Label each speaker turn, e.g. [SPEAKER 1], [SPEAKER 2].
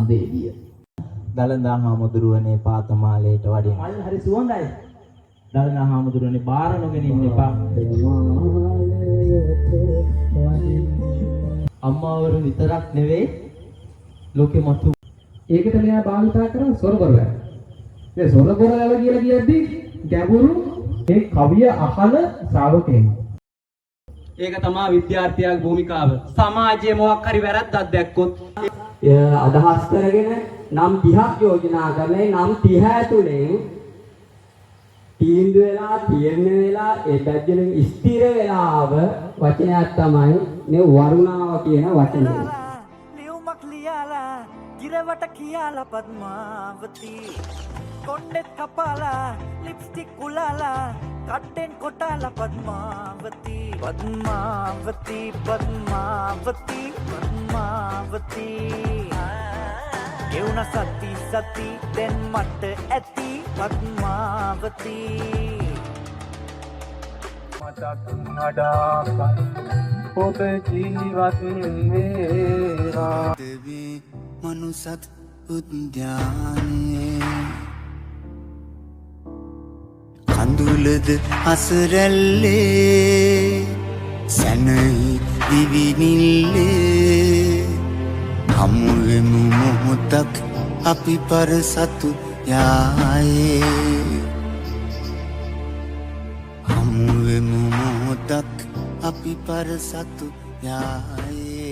[SPEAKER 1] සඳේවිය. දලදා හාමුදුරුවනේ පාතමාලයට වඩින්න.
[SPEAKER 2] මල් හරි සුවඳයි. දලදා හාමුදුරුවනේ බාර නොගෙන ඉන්න එපා. අම්මාවරු විතරක් නෙවෙයි ලෝකෙ මතු.
[SPEAKER 3] ඒකට මෙයා භාවිතා කරන සොරබරල. ඒ සොරබරල කියලා කියද්දී ගැඹුරු මේ කවිය අහන ශ්‍රාවකෙන්.
[SPEAKER 2] ඒක තමයි විද්‍යාර්ථියාගේ භූමිකාව. සමාජයේ මොකක් හරි වැරද්දක් දැක්කොත්
[SPEAKER 4] අදහස් කරගෙන නම් 30ක් යෝජනා කරන්නේ නම් 30 ඇතුලෙන් තීන්දුව වෙලා තීරණය වෙලා ඒ පැද්දෙන ස්ථිර වෙලාව වචනයක් තමයි මේ වරුණාව කියන වචනේ.
[SPEAKER 5] ලියුමක් ලියාලා ගිරවට කියලා පద్මාවති කොණ්ඩෙත් කපාලා ලිප්ස්ටික් උලාලා කට්ටෙන් කොටාලා පద్මාවති පద్මාවති පද්මාවති පද්මාවති එවුන සති සති දැන් මට ඇති පද්මාවති
[SPEAKER 6] මතක් නඩාකන් ඔබ ජීවත් වේවා
[SPEAKER 7] දෙවි මනුසත් උද්‍යානයේ කඳුලද අසරැල්ලේ සැනහි දිවිනිල්ලේ හමුවෙමු මොහොතක් අපි පරසතු යායේ හමුවෙමු මොහොතක් අපි පරසතු යායේ